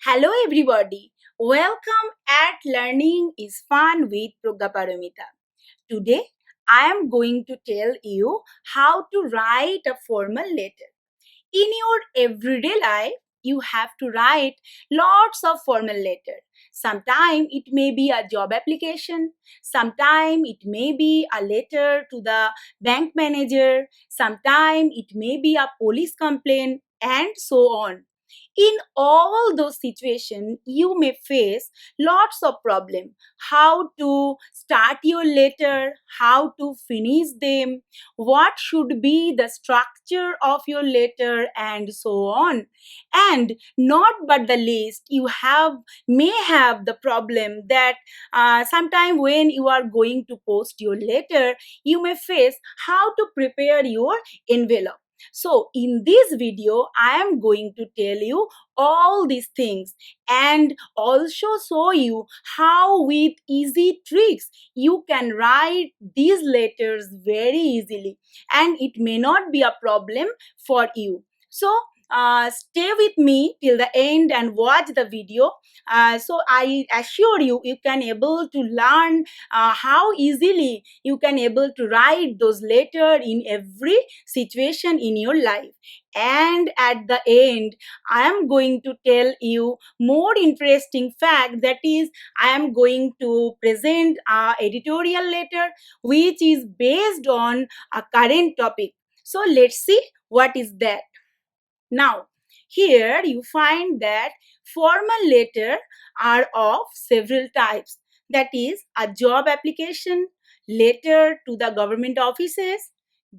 Hello everybody. Welcome at Learning is Fun with Prajnaparamita. Today I am going to tell you how to write a formal letter. In your everyday life, you have to write lots of formal letter. Sometimes it may be a job application, sometimes it may be a letter to the bank manager, sometimes it may be a police complaint, and so on. In all those situations, you may face lots of problem. How to start your letter, how to finish them, what should be the structure of your letter, and so on. And not but the least, you may have the problem that sometime when you are going to post your letter, you may face how to prepare your envelope. So in this video, I am going to tell you all these things and also show you how with easy tricks you can write these letters very easily, and it may not be a problem for you. So stay with me till the end and watch the video. So I assure you, you can able to learn how easily you can able to write those letters in every situation in your life. And at the end, I am going to tell you more interesting fact, that is, I am going to present a editorial letter which is based on a current topic. So let's see what is that. Now, here you find that formal letter are of several types. That is a job application, letter to the government offices,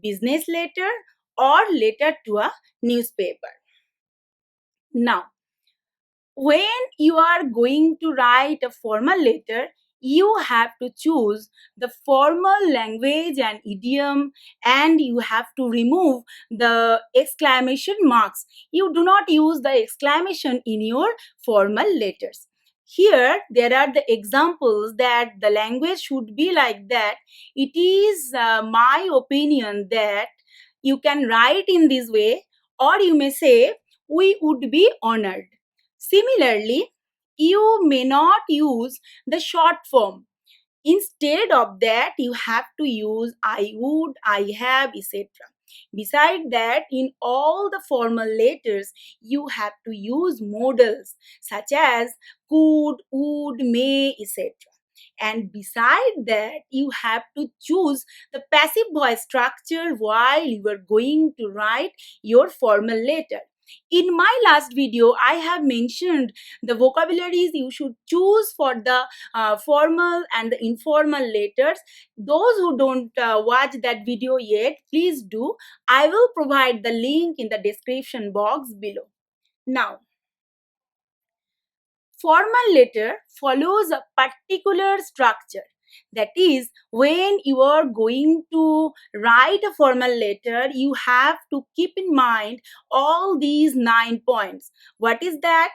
business letter, or letter to a newspaper. Now, when you are going to write a formal letter, you have to choose the formal language and idiom, and you have to remove the exclamation marks. You do not use the exclamation in your formal letters. Here there are the examples that the language should be like that. It is my opinion that you can write in this way, or you may say, we would be honored. Similarly, you may not use the short form. Instead of that, you have to use I would, I have, etc. Beside that, in all the formal letters, you have to use modals such as could, would, may, etc. And beside that, you have to choose the passive voice structure while you are going to write your formal letter. In my last video, I have mentioned the vocabularies you should choose for the formal and the informal letters. Those who don't watch that video yet, please do. I will provide the link in the description box below. Now, formal letter follows a particular structure. That is, when you are going to write a formal letter, you have to keep in mind all these 9 points. What is that?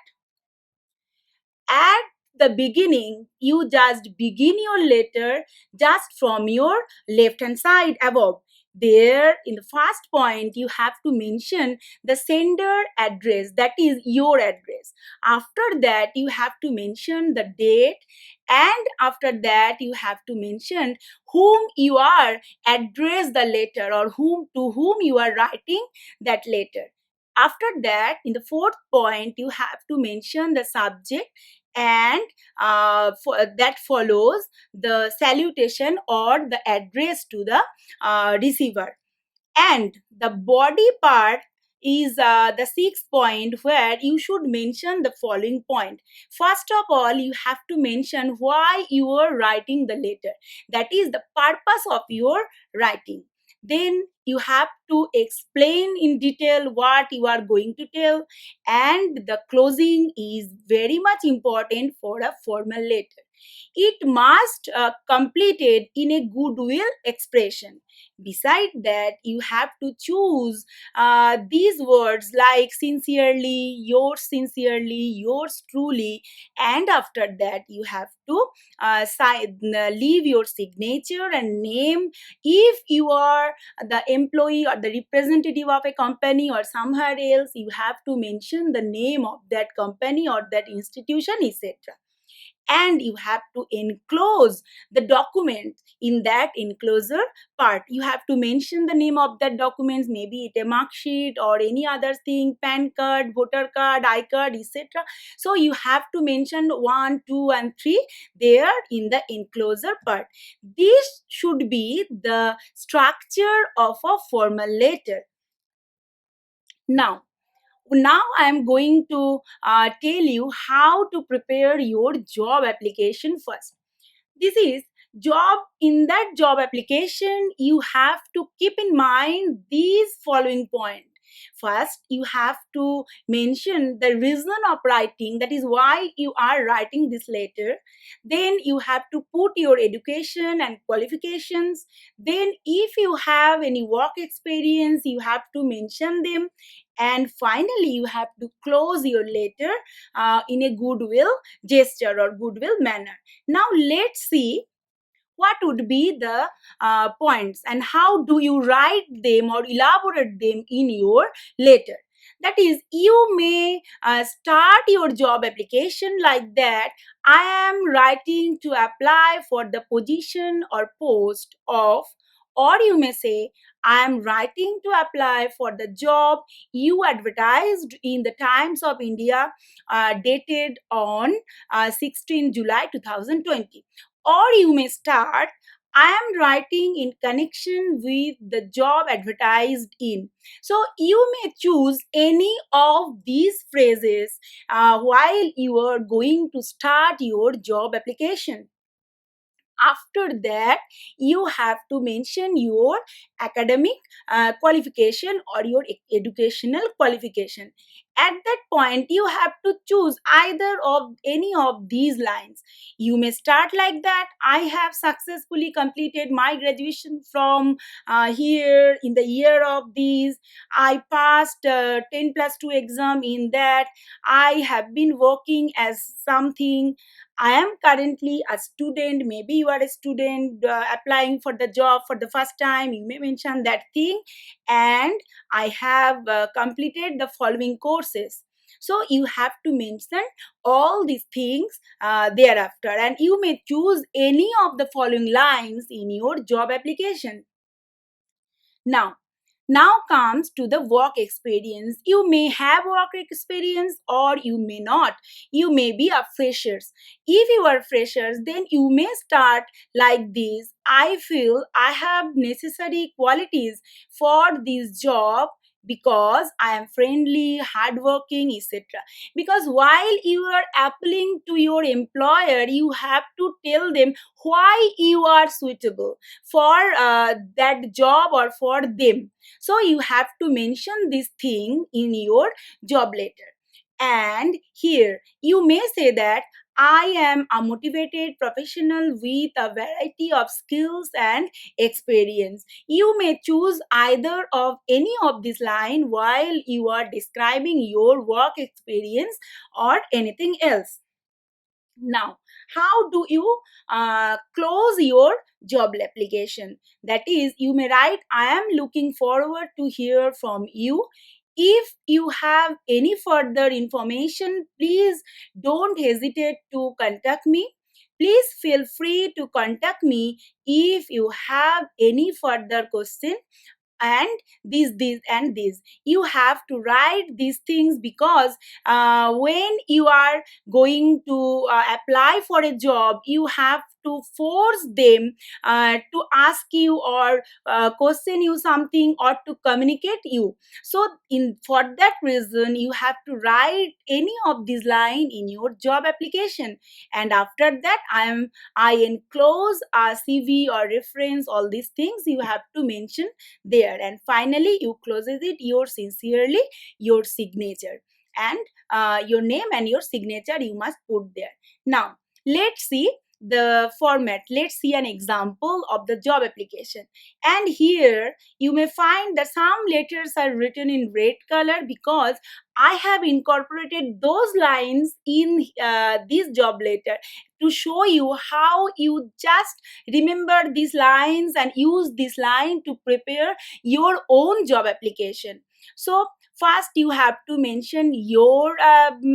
At the beginning, you just begin your letter just from your left hand side above. There, in the first point, you have to mention the sender address, that is your address. After that, you have to mention the date, and after that, you have to mention whom you are address the letter, or whom you are writing that letter. After that, in the fourth point, you have to mention the subject, and that follows the salutation or the address to the receiver. And the body part is the sixth point, where you should mention the following point. First of all, you have to mention why you are writing the letter, that is the purpose of your writing. Then you have to explain in detail what you are going to tell, and the closing is very much important for a formal letter. It must completed in a goodwill expression. Beside that, you have to choose these words like sincerely, yours truly, and after that you have to leave your signature and name. If you are the employee or the representative of a company or somewhere else, you have to mention the name of that company or that institution, etc. And you have to enclose the document. In that enclosure part, you have to mention the name of that document, maybe it a mark sheet or any other thing, pan card, voter card, I card, etc. So you have to mention 1, 2, and 3 there in the enclosure part. This should be the structure of a formal letter. Now I am going to tell you how to prepare your job application first. This is job. In that job application, you have to keep in mind these following points. First, you have to mention the reason of writing, that is why you are writing this letter. Then you have to put your education and qualifications. Then if you have any work experience, you have to mention them. And finally, you have to close your letter in a goodwill gesture or goodwill manner. Now let's see what would be the points and how do you write them or elaborate them in your letter. That is, you may start your job application like that: I am writing to apply for the position or post of, or you may say, I am writing to apply for the job you advertised in the Times of India, dated on 16 July 2020. Or you may start, I am writing in connection with the job advertised in. So you may choose any of these phrases while you are going to start your job application. After that, you have to mention your academic qualification or your educational qualification. At that point, you have to choose either of any of these lines. You may start like that: I have successfully completed my graduation from here in the year of these. I passed 10 plus 2 exam in that. I have been working as something. I am currently a student. Maybe you are a student applying for the job for the first time. You may mention that thing. And I have completed the following courses. So you have to mention all these things thereafter. And you may choose any of the following lines in your job application. Now, now comes to the work experience. You may have work experience or you may not. You may be a freshers. If you are freshers, then you may start like this: I feel I have necessary qualities for this job because I am friendly, hardworking, etc. Because while you are appealing to your employer, you have to tell them why you are suitable for that job or for them. So you have to mention this thing in your job letter. And here you may say that I am a motivated professional with a variety of skills and experience. You may choose either of any of this line while you are describing your work experience or anything else. Now, how do you close your job application? That is, you may write, I am looking forward to hear from you. If you have any further information, please don't hesitate to contact me. Please feel free to contact me if you have any further question. And this and this, you have to write these things because when you are going to apply for a job, you have to force them to ask you or question you something or to communicate you. So in for that reason, you have to write any of these line in your job application. And after that, I enclose a CV or reference, all these things you have to mention there. And finally, you closes it your sincerely, your signature, and your name and your signature you must put there. Now let's see the format. Let's see an example of the job application. And here you may find that some letters are written in red color because I have incorporated those lines in this job letter to show you how you just remember these lines and use this line to prepare your own job application. So first you have to mention your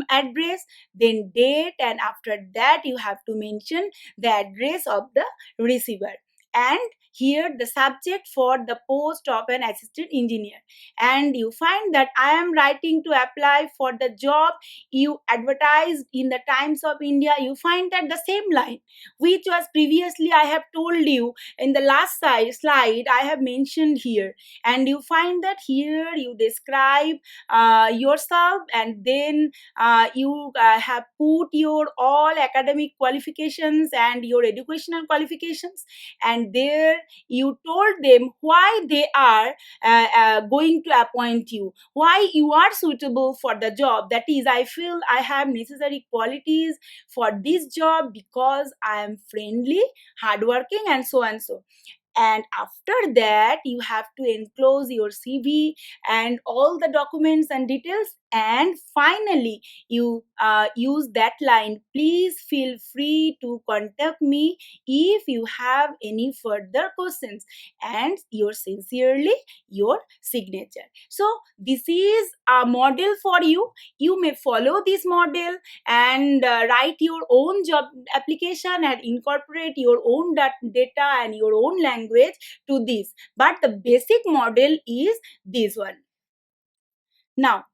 address, then date, and after that you have to mention the address of the receiver, and here the subject for the post of an assistant engineer. And you find that I am writing to apply for the job you advertised in the Times of India. You find that the same line which was previously I have told you in the last slide I have mentioned here. And you find that here you describe yourself, and then you have put your all academic qualifications and your educational qualifications, and there you told them why they are going to appoint you, why you are suitable for the job. That is, I feel I have necessary qualities for this job because I am friendly, hardworking, and so and so. And after that you have to enclose your CV and all the documents and details, and finally you use that line, please feel free to contact me if you have any further questions, and your sincerely, your signature. So this is a model for you. You may follow this model and write your own job application and incorporate your own data and your own language to this, but the basic model is this one. Now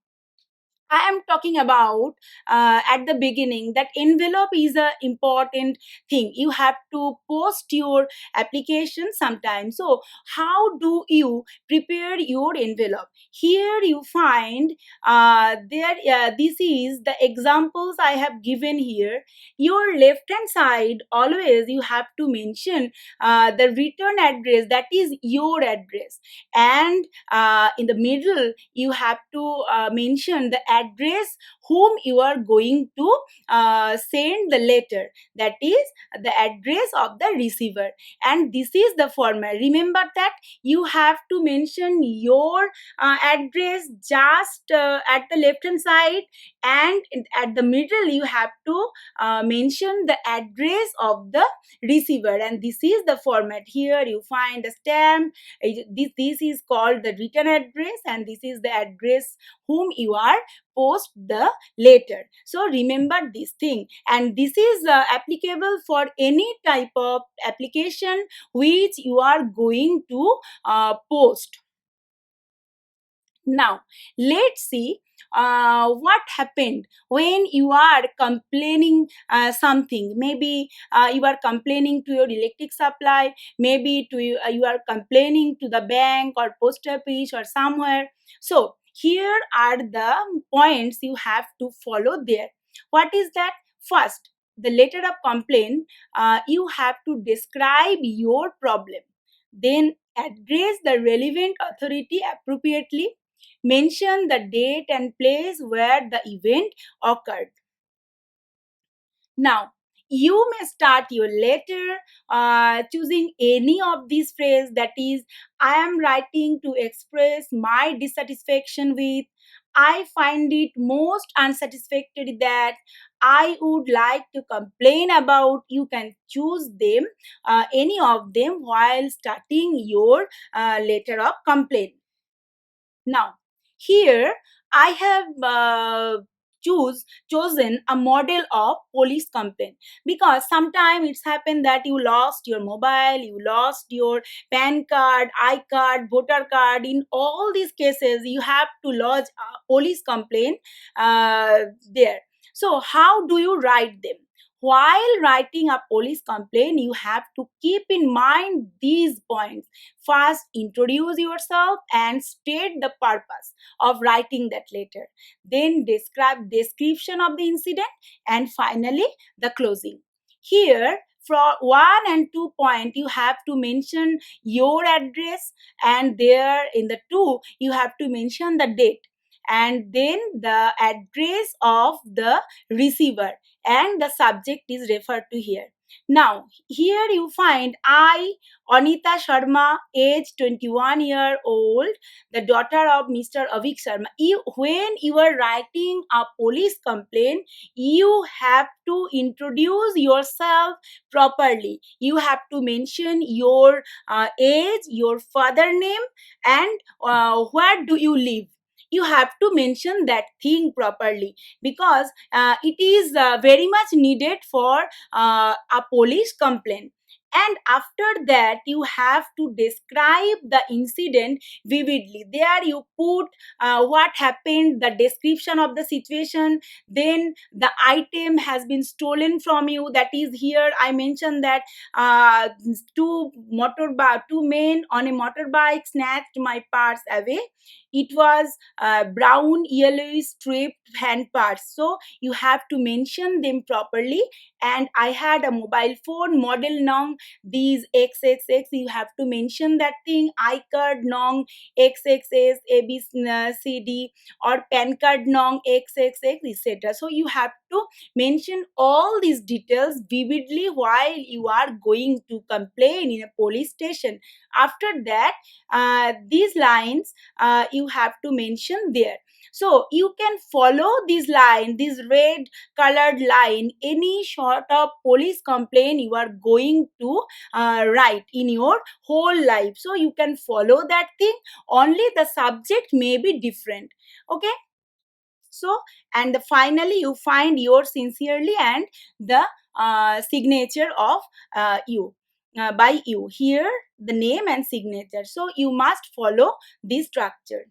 I am talking about at the beginning that envelope is a important thing. You have to post your application sometime. So how do you prepare your envelope? Here you find there. This is the examples I have given here. Your left hand side always you have to mention the return address, that is your address, and in the middle you have to mention the address whom you are going to send the letter, that is the address of the receiver. And this is the format. Remember that you have to mention your address just at the left hand side, and at the middle you have to mention the address of the receiver, and this is the format. Here you find the stamp. This is called the return address, and this is the address whom you are post the letter. So remember this thing, and this is applicable for any type of application which you are going to post. Now let's see what happened when you are complaining something. Maybe you are complaining to your electric supply, maybe to you are complaining to the bank or post office or somewhere. So here are the points you have to follow there. What is that? First, the letter of complaint, you have to describe your problem, then address the relevant authority appropriately, mention the date and place where the event occurred. Now, you may start your letter choosing any of these phrases, that is, I am writing to express my dissatisfaction with, I find it most unsatisfactory that, I would like to complain about. You can choose them, any of them, while starting your letter of complaint. Now, here I have chosen a model of police complaint, because sometimes it's happened that you lost your mobile, you lost your PAN card, I card, voter card. In all these cases, you have to lodge a police complaint there. So, how do you write them? While writing a police complaint, you have to keep in mind these points. First, introduce yourself and state the purpose of writing that letter. Then describe description of the incident, and finally the closing. Here, for 1 and 2 point, you have to mention your address, and there in the 2 you have to mention the date, and then the address of the receiver, and the subject is referred to here. Now, here you find I, Anita Sharma, age 21-year-old, the daughter of Mr. Avik Sharma. When you are writing a police complaint, you have to introduce yourself properly. You have to mention your age, your father name, and where do you live. You have to mention that thing properly, because it is very much needed for a police complaint. And after that, you have to describe the incident vividly. There you put what happened, the description of the situation, then the item has been stolen from you. That is, here I mentioned that uh, two men on a motorbike snatched my purse away. It was brown yellowish striped hand purse, so you have to mention them properly. And I had a mobile phone model nong these XXX. You have to mention that thing. I card nong XXS ABCD, or PAN card nong XXX, etc. So you have to mention all these details vividly while you are going to complain in a police station. After that, these lines you have to mention there. So you can follow this line, this red colored line, any sort of police complaint you are going to write in your whole life. So you can follow that thing, only the subject may be different. Okay. So, and finally you find your sincerely and the signature of you by you, here the name and signature. So you must follow this structure.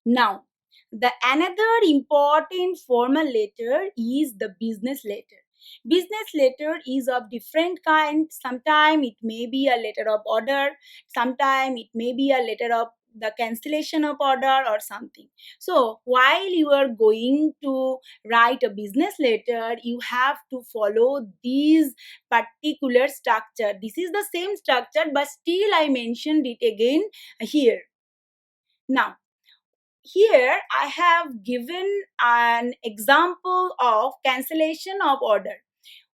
Now, the another important formal letter is the business letter. Business letter is of different kind. Sometimes it may be a letter of order, sometimes it may be a letter of the cancellation of order or something. So while you are going to write a business letter, you have to follow these particular structure. This is the same structure, but still I mentioned it again here. Now, here I have given an example of cancellation of order.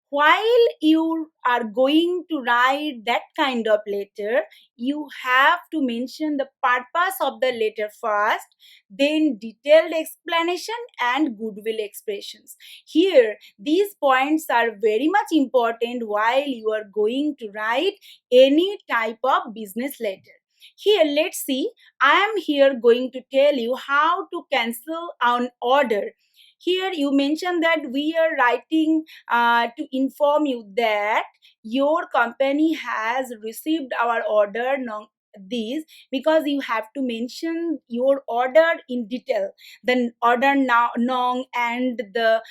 While you are going to write that kind of letter, you have to mention the purpose of the letter first, then detailed explanation and goodwill expressions. Here, these points are very much important while you are going to write any type of business letter. Here, let's see. I am here going to tell you how to cancel an order. Here, you mentioned that we are writing to inform you that your company has received our order these, because you have to mention your order in detail, the order now nong and the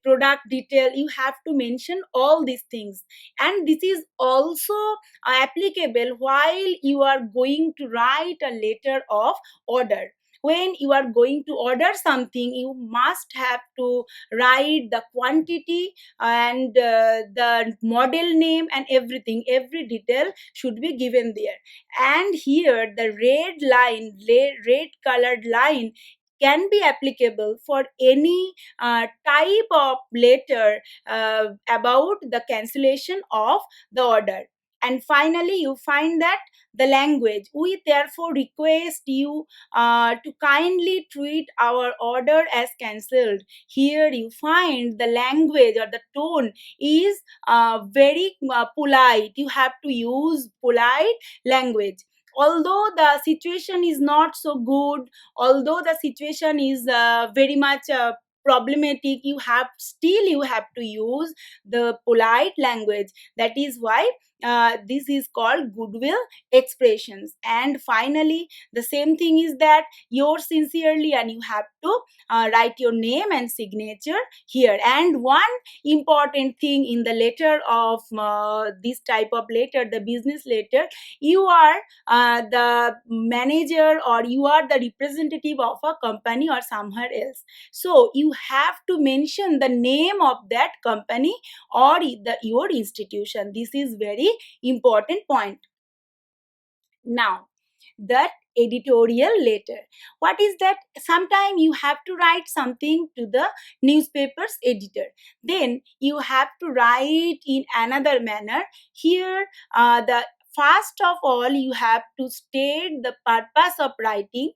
product detail. You have to mention all these things, and this is also applicable while you are going to write a letter of order. When you are going to order something, you must have to write the quantity and the model name and everything. Every detail should be given there. And here the red colored line can be applicable for any type of letter about the cancellation of the order. And finally, you find that the language. We therefore request you to kindly treat our order as cancelled. Here you find the language or the tone is very polite. You have to use polite language. Although the situation is not so good, although the situation is very much problematic, you have to use the polite language. That is why this is called goodwill expressions. And finally, the same thing is that yours sincerely, and you have to write your name and signature here. And one important thing in the letter of this type of letter, the business letter, you are the manager or you are the representative of a company or somewhere else. So you have to mention the name of that company or your institution. This is very important point. Now, that editorial letter. What is that? Sometime you have to write something to the newspaper's editor, then you have to write in another manner. Here, the first of all, you have to state the purpose of writing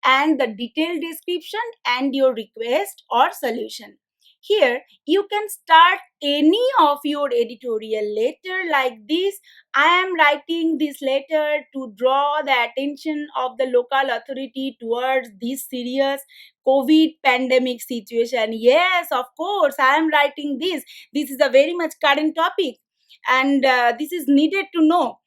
and the detailed description and your request or solution. Here, you can start any of your editorial letter like this. I am writing this letter to draw the attention of the local authority towards this serious COVID pandemic situation. Yes, of course, I am writing this. This is a very much current topic, and this is needed to know.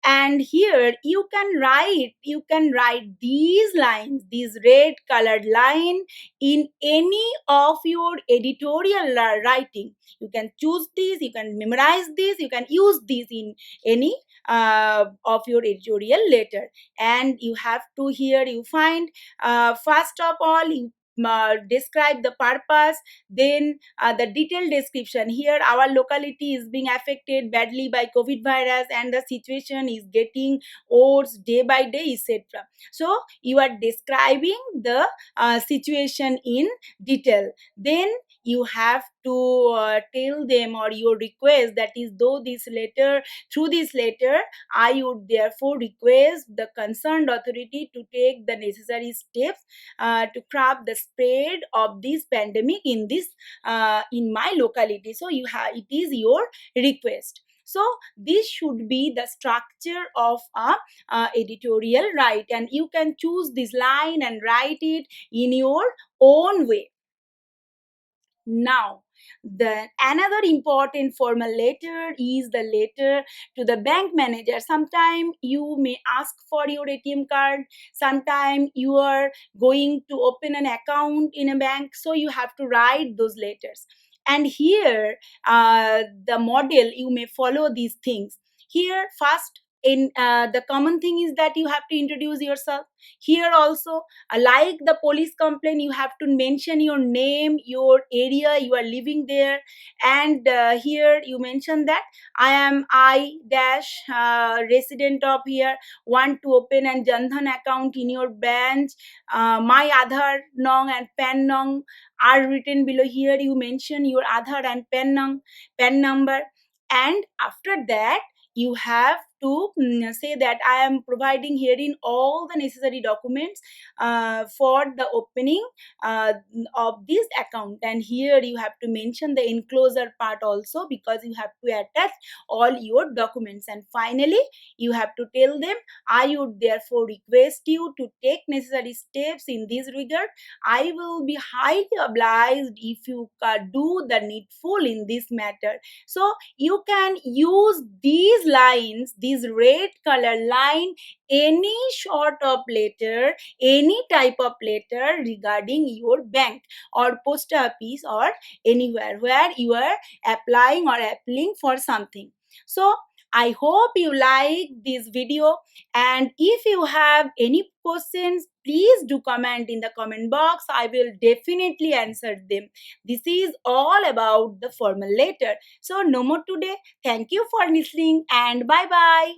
And here you can write these lines, these red colored line, in any of your editorial writing. You can choose this, you can memorize this, you can use this in any of your editorial letter. And you have to, here you find, first of all, you describe the purpose, then the detailed description. Here our locality is being affected badly by COVID virus and the situation is getting worse day by day, etc. So you are describing the situation in detail. Then you have to tell them, or your request, that is, though this letter, through this letter, I would therefore request the concerned authority to take the necessary steps to curb the spread of this pandemic in my locality. So it is your request. So this should be the structure of a editorial write, and you can choose this line and write it in your own way. Now, the another important formal letter is the letter to the bank manager. Sometime you may ask for your ATM card, sometime you are going to open an account in a bank, so you have to write those letters. And here, the model, you may follow these things. Here, first, in the common thing is that you have to introduce yourself. Here also, like the police complaint, you have to mention your name, your area you are living there. And here you mention that I am I dash resident of here, want to open an Jandhan account in your branch. My Aadhaar nong and PAN nong are written below. Here you mention your Aadhaar and PAN number. And after that, you have to say that I am providing herein all the necessary documents for the opening of this account. And here you have to mention the enclosure part also, because you have to attach all your documents. And finally, you have to tell them, I would therefore request you to take necessary steps in this regard. I will be highly obliged if you do the needful in this matter. So you can use these lines, these red color line, any sort of letter, any type of letter regarding your bank or post office or anywhere where you are applying or appealing for something. So I hope you like this video, and if you have any questions, please do comment in the comment box. I will definitely answer them. This is all about the formal letter. So no more today. Thank you for listening, and bye bye.